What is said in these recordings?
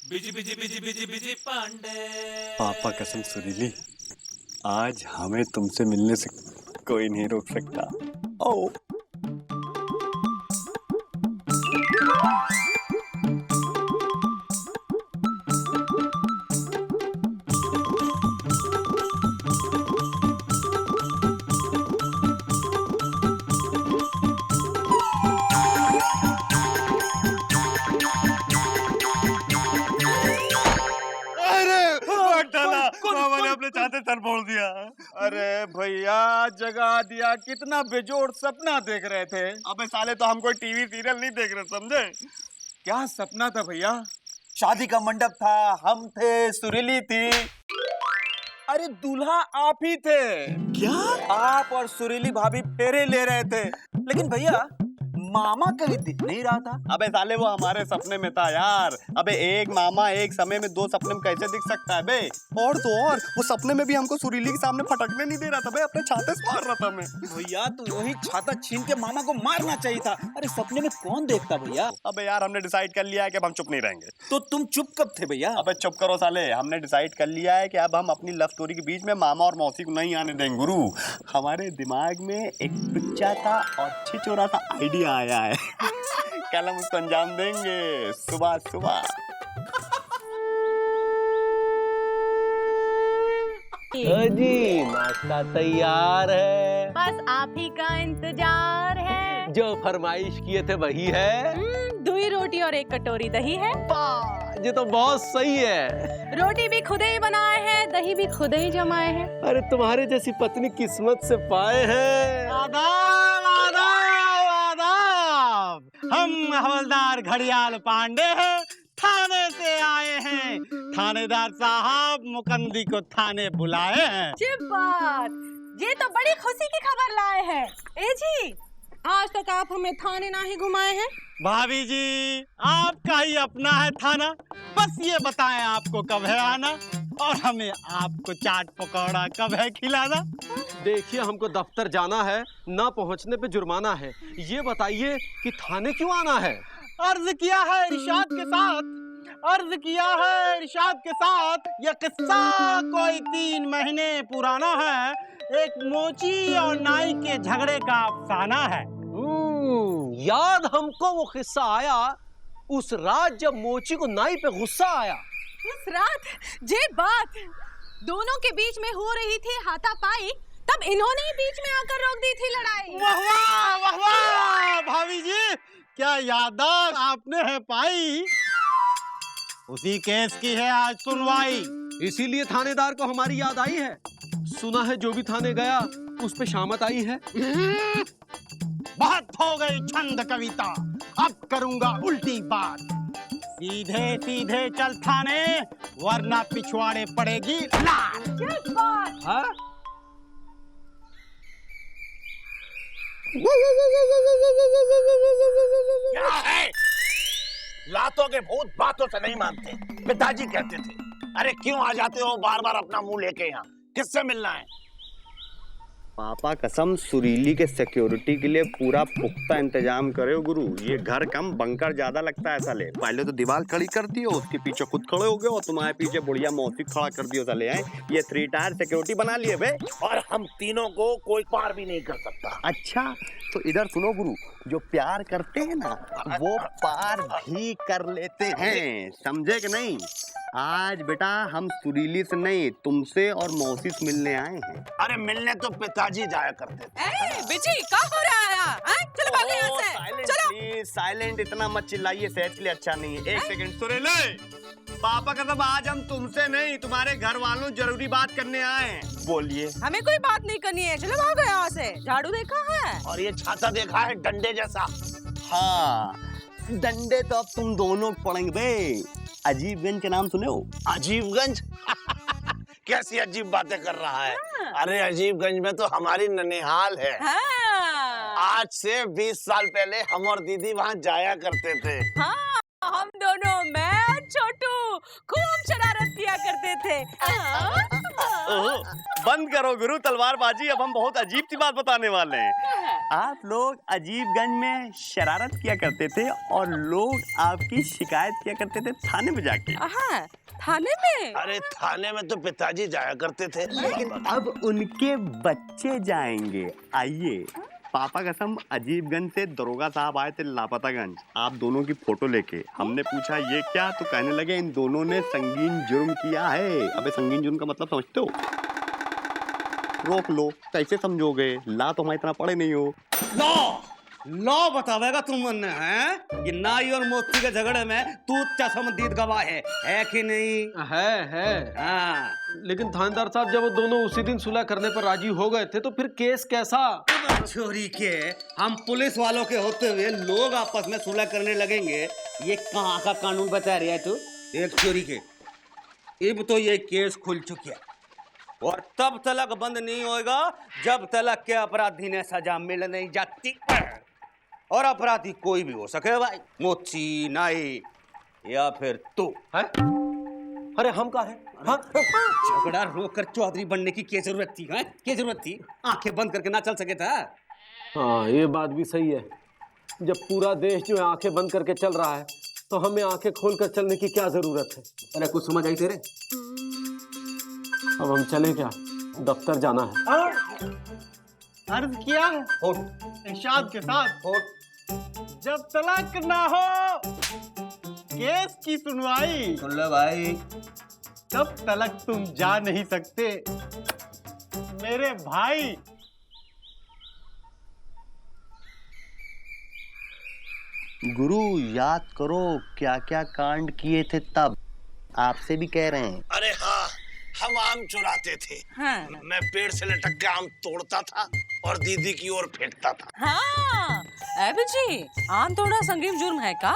Busy busy busy busy busy Pandey. पापा कसम सुरीली, आज हमें तुमसे मिलने से कोई नहीं रोक सकता। ओ मामा ने अपने चाहते सर फोड़ दिया। अरे भैया जगा दिया, कितना बेजोड़ सपना देख रहे थे। अबे साले तो हम कोई टीवी सीरियल नहीं देख रहे, समझे? क्या सपना था भैया? शादी का मंडप था, हम थे, सुरीली थी, अरे दूल्हा आप ही थे। क्या? आप और सुरीली भाभी फेरे ले रहे थे, लेकिन भैया मामा कहीं दिख नहीं रहा था। अबे साले वो हमारे सपने में था यार। अबे एक मामा एक समय में दो सपने में कैसे दिख सकता है बे? और तो और वो सपने में भी हमको सुरीली के सामने फटकने नहीं दे रहा था बे, अपने छाते से मार रहा था मैं। भैया तो वही छाता छीन के मामा को मारना चाहिए था। अरे सपने में कौन देखता भैया? अबे यार हमने डिसाइड कर लिया है कि अब हम चुप नहीं रहेंगे। तो तुम चुप कब थे भैया? अबे चुप करो साले, हमने डिसाइड कर लिया है कि अब हम अपनी लव स्टोरी के बीच में मामा और मौसी को नहीं आने देंगे गुरु। हमारे दिमाग में एक टुच्चा सा और छिचोरा सा आइडिया आया है। कल हम उसको अंजाम देंगे सुबह सुबह। जी नाश्ता तैयार है, बस आप ही का इंतजार है। जो फरमाइश किए थे वही है। 2 रोटी और 1 कटोरी दही है। ये तो बहुत सही है। रोटी भी खुद ही बनाए हैं, दही भी खुद ही जमाए हैं। अरे तुम्हारे जैसी पत्नी किस्मत से पाए हैं। आदाब आदाब आदाब। हम हवलदार घड़ियाल पांडे हैं, थाने से आए हैं। थानेदार साहब मुकंदी को थाने बुलाए हैं। जी बात, ये तो बड़ी खुशी की खबर लाए हैं। ए जी, आज तक आप हमें थाने ना ही घुमाए हैं। भाभी जी आपका ही अपना है थाना, बस ये बताएं आपको कब है आना और हमें आपको चाट पकौड़ा कब है खिलाना। देखिए हमको दफ्तर जाना है, ना पहुंचने पे जुर्माना है। ये बताइए कि थाने क्यों आना है? अर्ज किया है इरशाद के साथ, अर्ज किया है इरशाद के साथ। यह किस्सा कोई 3 महीने पुराना है। एक मोची और नाई के झगड़े का अफसाना है। याद हमको वो किस्सा आया, उस रात जब मोची को नाई पे गुस्सा आया। उस रात जे बात दोनों के बीच में हो रही थी हाथापाई, तब इन्होंने ही बीच में आकर रोक दी थी लड़ाई। वाह वाह वाह वाह भाभी जी, क्या याददाश्त आपने है पाई। उसी केस की है आज सुनवाई। इसीलिए थानेदार को हमारी याद आई है। सुना है जो भी थाने गया उस पे शामत आई है। बहुत हो गई छंद कविता, अब करूंगा उल्टी बात। सीधे सीधे चल थाने, वरना पिछवाड़े पड़ेगी लात। क्या बात? हाँ? क्या है? लातों के भूत बातों से नहीं मानते, पिताजी कहते थे। अरे क्यों आ जाते हो बार बार अपना मुंह लेके यहाँ? किससे मिलना है? पापा कसम सुरीली के सिक्योरिटी के लिए पूरा पुख्ता इंतजाम करे हो गुरु। ये घर कम बंकर ज्यादा लगता है साले। पहले तो दीवार खड़ी कर दियो, उसके पीछे खुद खड़े हो गए और तुम्हारे पीछे बुढ़िया मौसी खड़ा कर दियो साले हैं। ये 3 टायर सिक्योरिटी बना लिए बे। और हम तीनों को कोई पार भी नहीं कर सकता। अच्छा तो इधर सुनो गुरु, जो प्यार करते हैं ना वो पार भी कर लेते हैं, समझे कि नहीं? आज बेटा हम सुरीली से नहीं तुमसे और मौसी से मिलने आए हैं। अरे मिलने तो पिताजी जाया करते थे। बिजी क्या हो रहा है? चलो भागो यहाँ से। साइलेंट चलो। प्लीज, साइलेंट, इतना मत चिल्लाइए, सेहत के लिए अच्छा नहीं है। 1 सेकंड सुरीली, पापा कसम आज हम तुमसे नहीं तुम्हारे घर वालों जरूरी बात करने आए हैं। बोलिए। हमें कोई बात नहीं करनी है, चलो भागो यहाँ से। झाड़ू देखा है? और ये छाता देखा है डंडे जैसा? हाँ डंडे तो अब तुम दोनों पड़ेंगे बे। अजीबगंज के नाम सुने हो? अजीबगंज? कैसी अजीब बातें कर रहा है? अरे अजीबगंज में तो हमारी ननिहाल है। हाँ। आज से 20 साल पहले हम और दीदी वहाँ जाया करते थे। हाँ, हम दोनों, मैं और छोटू, खूब शरारत किया करते थे। बंद करो गुरु तलवारबाजी, अब हम बहुत अजीब सी बात बताने वाले हैं। आप लोग अजीबगंज में शरारत किया करते थे और लोग आपकी शिकायत किया करते थे थाने में जाके। हाँ, थाने में? अरे थाने में तो पिताजी जाया करते थे। लेकिन अब उनके बच्चे जाएंगे। आइए, पापा कसम अजीबगंज से दरोगा साहब आए थे लापतागंज, आप दोनों की फोटो लेके। हमने पूछा ये क्या, तो कहने लगे इन दोनों ने संगीन जुर्म किया है। अबे संगीन जुर्म का मतलब समझते हो? रोक लो, कैसे समझोगे? ला तो हमारी इतना पढ़े नहीं हो। लॉ बतावेगा तुमने, हैं? ये नाई और मोती के झगड़े में तू चश्मदीद गवाह है कि नहीं? है। हाँ। लेकिन थानेदार साहब, जब वो दोनों उसी दिन सुलह करने पर राजी हो गए थे तो फिर केस कैसा? चोरी के हम पुलिस वालों के होते हुए लोग आपस में सुलह करने लगेंगे, ये कहाँ का कानून बता रहा है तू? एक चोरी के अब तो ये केस खुल चुकी है और तब तलक बंद नहीं होएगा जब तलक के अपराधी ने सजा मिल नहीं जाती। और अपराधी कोई भी हो सके भाई, मोची, नाई या फिर तू है। अरे हम का है? हाँ? झगड़ा रोक कर चौधरी बनने की क्या जरूरत थी? है क्या जरूरत थी? आंखें बंद करके ना चल सके था? हाँ, ये बात भी सही है। जब पूरा देश जो है आंखें बंद करके चल रहा है तो हमें आंखें खोलकर चलने की क्या जरूरत है? अरे कुछ समझ आई तेरे? अब हम चले क्या? दफ्तर जाना है। अर्ज किया है इरशाद के साथ, जब तलाक ना हो केस की सुनवाई, सुन लो भाई, तब तलक तुम जा नहीं सकते मेरे भाई। गुरु याद करो क्या क्या कांड किए थे तब, आपसे भी कह रहे हैं। अरे हाँ, हम आम चुराते थे। हाँ। मैं पेड़ से लटक के आम तोड़ता था और दीदी की ओर फेंकता था। हाँ, अबे जी, आम तोड़ना संगीन जुर्म है का?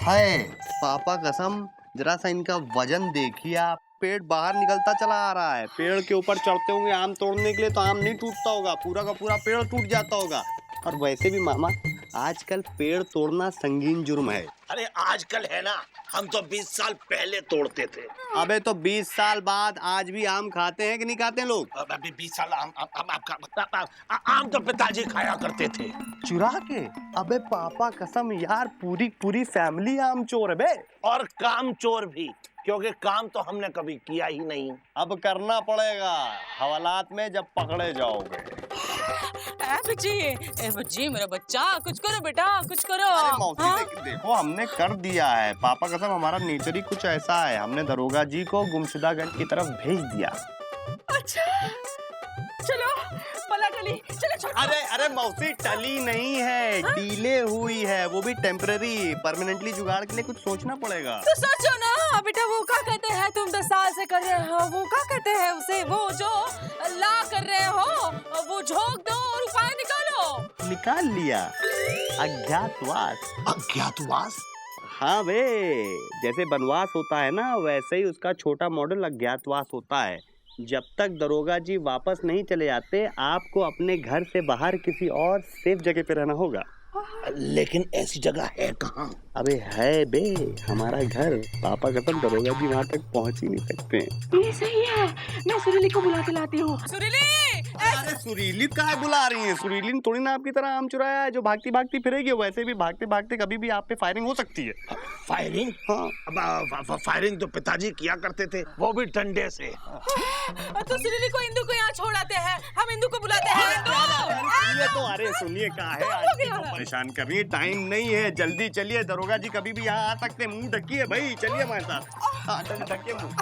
है, पापा कसम जरा सा इनका वजन देखिए आप, पेड़ बाहर निकलता चला आ रहा है। पेड़ के ऊपर चढ़ते होंगे आम तोड़ने के लिए तो आम नहीं टूटता होगा, पूरा का पूरा पेड़ टूट जाता होगा। और वैसे भी मामा, आजकल पेड़ तोड़ना संगीन जुर्म है। अरे आजकल है ना, हम तो 20 साल पहले तोड़ते थे। अबे तो 20 साल बाद आज भी आम खाते हैं कि नहीं खाते लोग? अभी 20 साल आम तो पिताजी खाया करते थे। चुरा के? अबे पापा कसम यार, पूरी पूरी फैमिली आम चोर है बे। और काम चोर भी, क्योंकि काम तो हमने कभी किया ही नहीं। अब करना पड़ेगा हवालात में जब पकड़े जाओगे। ए बच्ची मेरा बच्चा, कुछ करो बेटा, कुछ करो। अरे मौसी हाँ? देखो हमने कर दिया है, पापा कसम हमारा नेचर ही कुछ ऐसा है। हमने दरोगा जी को गुमशुदागंज की तरफ भेज दिया। अच्छा, चलो पला टली, चलो छोड़। अरे मौसी टली नहीं है, डीले हुई है, वो भी टेम्पररी। परमानेंटली जुगाड़ के लिए कुछ सोचना पड़ेगा। तो सोचो ना बेटा, वो क्या कहते हैं, तुम 10 साल से कर रहे हो, वो क्या कहते हैं उसे, वो जो ला कर रहे हो, वो झोंक दो और उपाय निकालो। निकाल लिया, अज्ञातवास। अज्ञातवास? हाँ बे, जैसे वनवास होता है ना, वैसे ही उसका छोटा मॉडल अज्ञातवास होता है। जब तक दरोगा जी वापस नहीं चले आते, आपको अपने घर से बाहर किसी और सेफ जगह पे रहना होगा। लेकिन ऐसी जगह है कहाँ? अबे है बे, हमारा घर। पापा कसम दरोगा जी वहाँ तक पहुँच ही नहीं सकते। ये सही है, मैं सुरीली को बुला के लाती हूँ। सुरीली! अरे सुरीली काहे बुला रही हैं? सुरीली ने थोड़ी ना आपकी तरह आम चुराया है जो भागती भागती फिरेगी। वैसे भी भागते भागते कभी भी आप पे फायरिंग हो सकती है। फायरिंग? हाँ, फायरिंग तो पिताजी किया करते थे, वो भी डंडे से। तो सुरीली को इंदु को यहाँ छोड़ आते हैं, हम इंदु को बुलाते हैं। सुनिए तो, अरे सुनिए क्या है, आंटी को परेशान कर रही है, टाइम नहीं है, जल्दी चलिए। दरोगा जी कभी भी यहाँ आ सकते हैं। मुंह ढकिए भाई, चलिए हमारे साथ। हाँ ढकिए मुंह।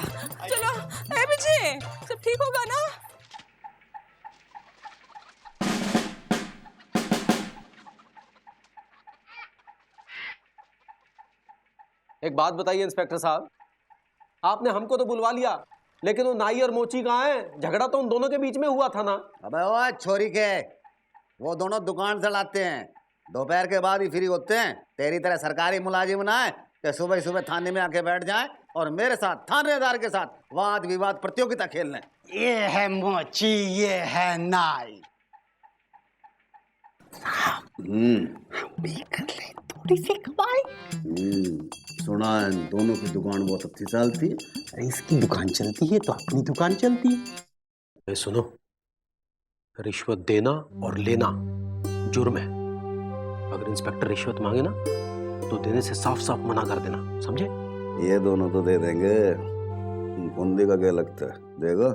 चलो ए बिजी, सब ठीक होगा ना? एक बात बताइए इंस्पेक्टर साहब, आपने हमको तो बुलवा लिया, लेकिन वो नाई और मोची कहाँ हैं? झगड़ा तो उन दोनों के बीच में हुआ था ना। अबे वो छोरी के, वो दोनों दुकान से लाते हैं, दोपहर के बाद ही फ्री होते हैं। तेरी तरह सरकारी मुलाजिम ना है कि सुबह सुबह थाने में आके बैठ जाएं और मेरे साथ थानेदार के साथ वाद विवाद प्रतियोगिता खेल लें। ये है मोची, ये है नाई। हम भी कर ले थोड़ी सी कमाई। सुना है इन दोनों की दुकान बहुत अच्छी चलती है। अरे इसकी दुकान चलती है तो अपनी दुकान चलती है। ए, सुनो, रिश्वत देना और लेना जुर्म है। अगर इंस्पेक्टर रिश्वत मांगे ना तो देने से साफ साफ मना कर देना, समझे? ये दोनों तो दे देंगे, मुकुंदी का क्या लगता है, देगा?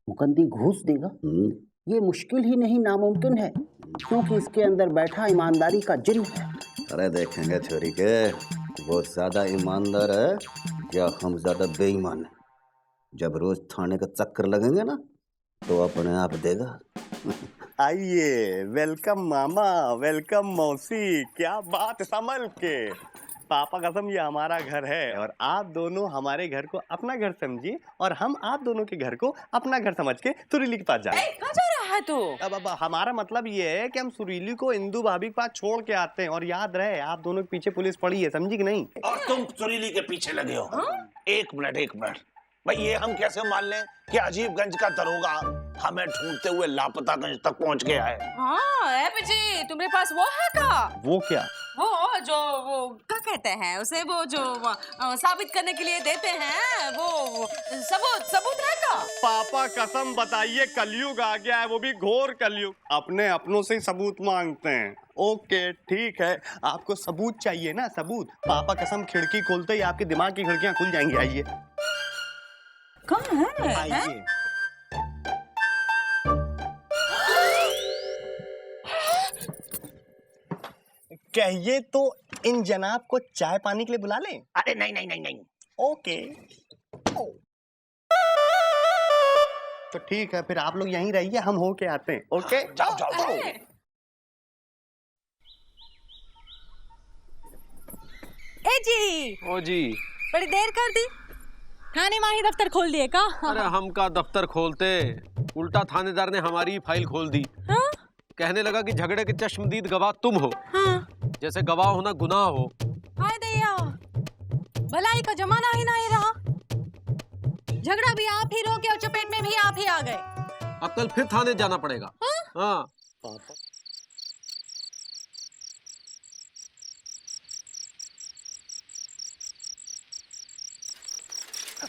मुकंदी घूस देगा? ये मुश्किल ही नहीं नामुमकिन है, क्योंकि इसके अंदर बैठा ईमानदारी का जिन है। अरे देखेंगे छोरी के वो ज्यादा ईमानदार है या हम ज्यादा बेईमान है। जब रोज थाने का चक्कर लगेंगे ना तो अपने आप देगा। आइए, वेलकम मामा, वेलकम मौसी, क्या बात, संभल के। पापा कसम ये हमारा घर है और आप दोनों हमारे घर को अपना घर समझिए और हम आप दोनों के घर को अपना घर समझ के सुरीली के पास जाए। कहाँ जा रहा है तू? अब हमारा मतलब ये है कि हम सुरीली को इंदु भाभी के पास छोड़ के आते हैं, और याद रहे आप दोनों के पीछे पुलिस पड़ी है, समझी कि नहीं? और तुम सुरीली के पीछे लगे हो? एक मिनट भाई, ये हम कैसे मान लें कि अजीबगंज का दरोगा हमें ढूंढते हुए लापतागंज तक पहुंच गया है? हाँ जी, तुम्हारे पास वो है का? वो क्या? वो जो वो क्या कहते हैं उसे, वो जो साबित करने के लिए देते हैं, वो सबूत है का? पापा कसम बताइए, कलयुग आ गया है, वो भी घोर कलयुग। अपने अपनों से ही सबूत मांगते हैं। ओके ठीक है, आपको सबूत चाहिए ना, सबूत। पापा कसम खिड़की खोलते ही आपके दिमाग की खिड़कियां खुल जाएंगी। आइए कौन है? आइए। कहिए तो इन जनाब को चाय पानी के लिए बुला लें? अरे नहीं। ओके तो ठीक है, फिर आप लोग यहीं रहिए, हम होके आते हैं। ओके जाओ। ए जी, ओ जी, बड़ी देर कर दी, थाने माही दफ्तर खोल दिए का? अरे हम का दफ्तर खोलते, उल्टा थानेदार ने हमारी फाइल खोल दी। हाँ? कहने लगा कि झगड़े के चश्मदीद गवाह तुम हो। हाँ? जैसे गवाह होना गुनाह हो। हाय दैया, भलाई का जमाना ही नहीं रहा। झगड़ा भी आप ही रोके और चपेट में भी आप ही आ गए। अब कल फिर थाने जाना पड़ेगा। हाँ।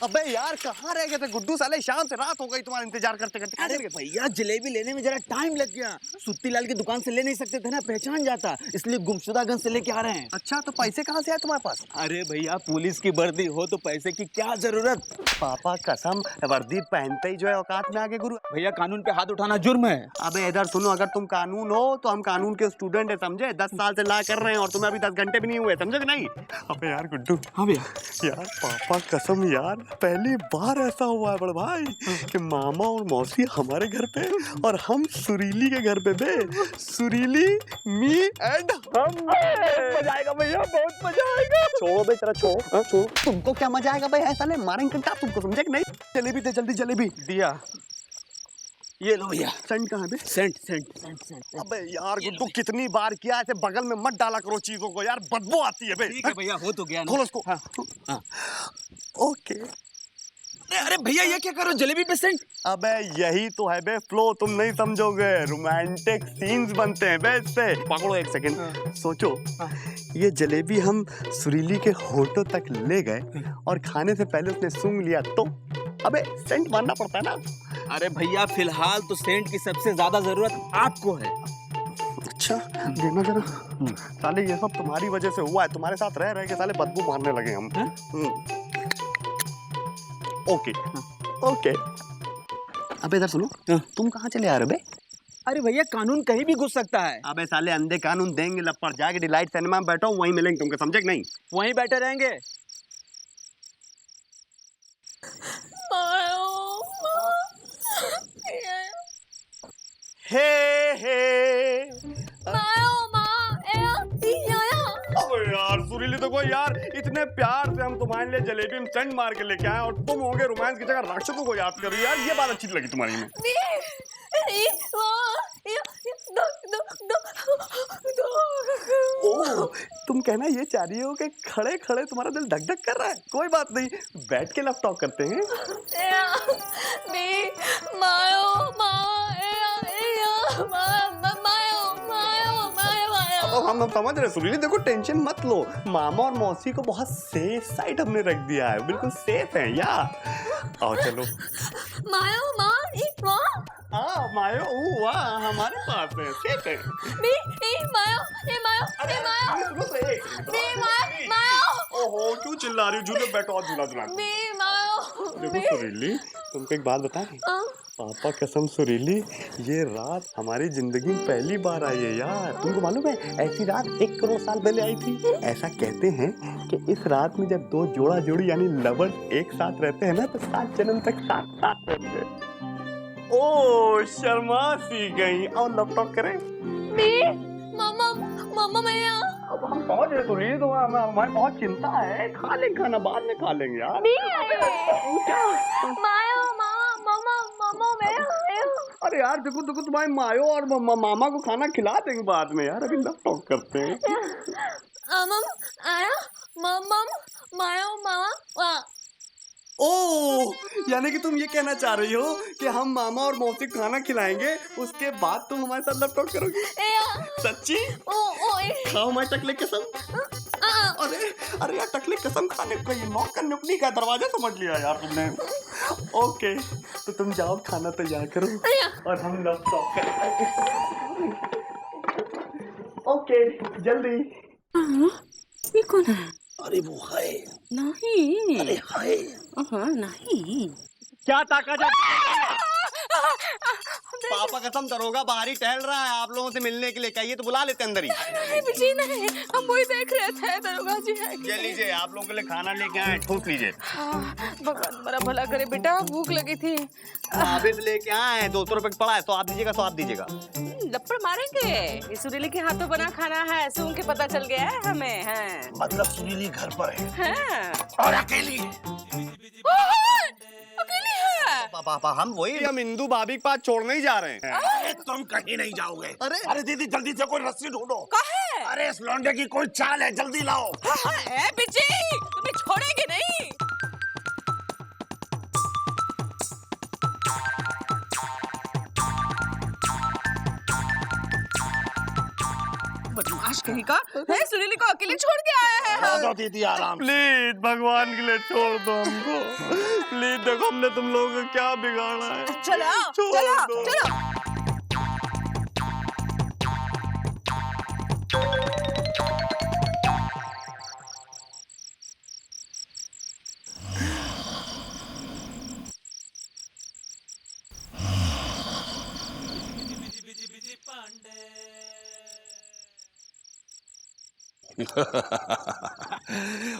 अबे यार कहाँ रह गए थे गुड्डू साले, शाम से रात हो गई तुम्हारा इंतजार करते करते। अरे भैया जलेबी लेने में जरा टाइम लग गया, सुत्ती लाल की दुकान से ले नहीं सकते थे ना, पहचान जाता, इसलिए गुमशुदागंज से लेके आ रहे हैं। अच्छा तो पैसे कहाँ से आए तुम्हारे पास? अरे भैया पुलिस की वर्दी हो तो पैसे की क्या जरूरत। पापा कसम वर्दी पहनते ही जो है औकात में आगे गुरु। भैया कानून पे हाथ उठाना जुर्म है। अबे इधर सुनो, अगर तुम कानून हो तो हम कानून के स्टूडेंट है, समझे? 10 साल से ला कर रहे हैं और तुम्हें अभी 10 घंटे भी नहीं हुए, समझे कि नहीं? अबे यार गुड्डू। हाँ भैया। यार पापा कसम यार, पहली बार ऐसा हुआ है बड़े भाई कि मामा और मौसी हमारे घर पे और हम सुरीली के घर पे बे। सुरीली, मी एंड हम। मजा आएगा भैया, बहुत मजा आएगा। छोड़ो बे, तेरा छोड़ो। तुमको क्या मजा आएगा भाई, ऐसा ले मारेंगे क्या तुमको, समझे कि नहीं? जलेबी दे जल्दी, जलेबी दिया। ये लो भैया। सेंट कहाँ है? सेंट। अबे यार गुड्डू कितनी बार किया, ऐसे बगल में मत डाला करो चीजों को यार, बदबू आती है बे। ठीक है भैया, हो तो गया ना। खोलो उसको। हाँ। ओके। अरे भैया ये क्या करो, जलेबी पे सेंट। अबे यही तो है बे फ्लो, तुम नहीं समझोगे। रोमांटिक सीन्स बनते हैं बे इससे। पकड़ो एक सेकंड, सोचो। ये जलेबी हम सुरीली के होठों तक ले गए और खाने से पहले उसने सूंघ लिया तो अबे सेंट मारना पड़ता है ना। अरे भैया फिलहाल तो सेंट की सबसे ज्यादा जरूरत आपको है। अच्छा देना जरा। साले ये सब तुम्हारी वजह से हुआ है, तुम्हारे साथ रह रह के साले बदबू मारने लगे हम। ओके। अबे इधर सुनो, तुम कहाँ चले आ रहे हो बे? अरे भैया कानून कहीं भी घुस सकता है। अबे साले अंधे कानून देंगे लपड़, जाके डिलाइट सिनेमा में बैठो, वहीं मिलेंगे तुमको, समझे कि नहीं? वहीं बैठे रहेंगे। अबे यार सुरीली तो कोई यार, इतने प्यार से हम तुम्हारे लिए जलेबी में सेंट मार के लेके आए और तुम होगे रोमांस की जगह राक्षसों को याद करो यार, ये बात अच्छी लगी तुम्हारी में। ओह, तुम कहना ये चाह रही हो कि खड़े खड़े तुम्हारा दिल धक धक कर रहा है? कोई बात नहीं, बैठ के लव टॉक करते हैं। हम समझ रहे सुरीली, देखो टेंशन मत लो, मामा और मौसी को बहुत सेफ साइड हमने रख दिया है, बिल्कुल सेफ है यार। आओ चलो। मायो माँ एक माँ हाँ मायो वाह हमारे पास है, सेफ है। ओहो क्यों चिल्ला रही हो, झूले बैठो और झूला झूला। देखो सुरीली, तुमको एक बात बताएं, पापा कसम सुरीली, ये रात हमारी जिंदगी में पहली बार आई है यार। तुमको मालूम है ऐसी रात 1 करोड़ साल पहले आई थी। ऐसा कहते हैं कि इस रात में जब 2 जोड़ा जोड़ी यानी लवर्स एक साथ रहते हैं ना तो 7 जन्म तक साथ साथ रहते हैं। ओ शर्मा सी गई, और लव टॉक करें। मामा मैं अब हम पहुंच रहे सुरीली, तो हमारी बहुत चिंता है, खा लेंगे खाना, बाद में खा लेंगे यार। अरे यार देखो देखो तुम्हारे मायो और मामा को खाना खिला देंगे बाद में यार, अभी लव टॉक करते हैं। ओ यानी कि तुम ये कहना चाह रही हो कि हम मामा और मौसी को खाना खिलाएंगे, उसके बाद तुम हमारे साथ लव टॉक करोगी? सच्ची? खाओ हमारी टकले कसम। अरे अरे यार टकले कसम खाने को ये नॉक करने को नहीं का दरवाजा समझ लिया यार तुमने। ओके तो तुम जाओ खाना तैयार करो और हम लव टॉक करें। ओके जल्दी। ये कौन है? अरे वो है नहीं, अरे है नहीं। क्या ताका जा पापा कसम दरोगा बाहर ही टहल रहा है आप लोगों से मिलने के लिए, कहिए तो बुला लेते अंदर ही। नहीं बिजी नहीं, हम वही देख रहे थे दरोगा जी है। ये लीजिए आप लोगों के लिए खाना लेके आए, ठूस लीजिए। भगवान बड़ा भला करे बेटा, भूख लगी थी। साबित लेके आए, 200 रुपए पड़ा है, तो आप दीजिएगा, स्वाद दीजिएगा। लपड़ मारेंगे, इस सुरीली के हाथों बना खाना है, सूंघ के पता चल गया है हमें। है मतलब सुरीली घर पर है और अकेली है। अकेली है पापा हम वही हम इंदू भाभी के पास छोड़ने ही जा रहे हैं। अरे तुम कहीं नहीं जाओगे। अरे दीदी जल्दी से कोई रस्सी ढूंढो। अरे इस लौंडे की कोई चाल है, जल्दी लाओ। बिजी तुम्हें छोड़ेंगे नहीं। बदमाश कहीं का है, सुरीली को अकेले छोड़ के आया है। दो दीदी आराम। प्लीज भगवान के लिए छोड़ दो हमको, प्लीज। देखो हमने तुम लोगों को क्या बिगाड़ा है। चलो चलो चलो।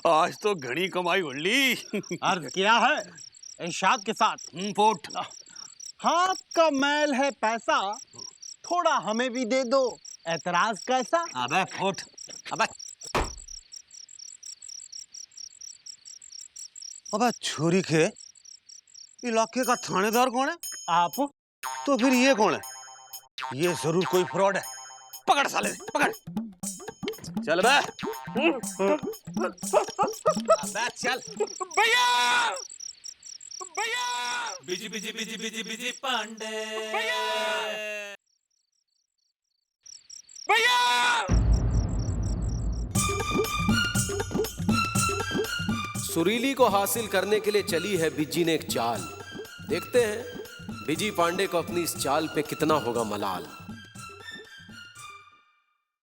आज तो घनी कमाई हो ली। अर्ज किया है इरशाद के साथ। पोट हाथ का मैल है पैसा, थोड़ा हमें भी दे दो, एतराज कैसा? अबे फुट, अबे छुरी के इलाके का थानेदार कौन है? आप? तो फिर ये कौन है? ये जरूर कोई फ्रॉड है। पकड़ साले, पकड़। चल बे। अबे चल। भैया भैया busy busy busy busy busy Pandey भैया। सुरीली को हासिल करने के लिए चली है बिज्जी ने एक चाल। देखते हैं बिजी पांडे को अपनी इस चाल पे कितना होगा मलाल।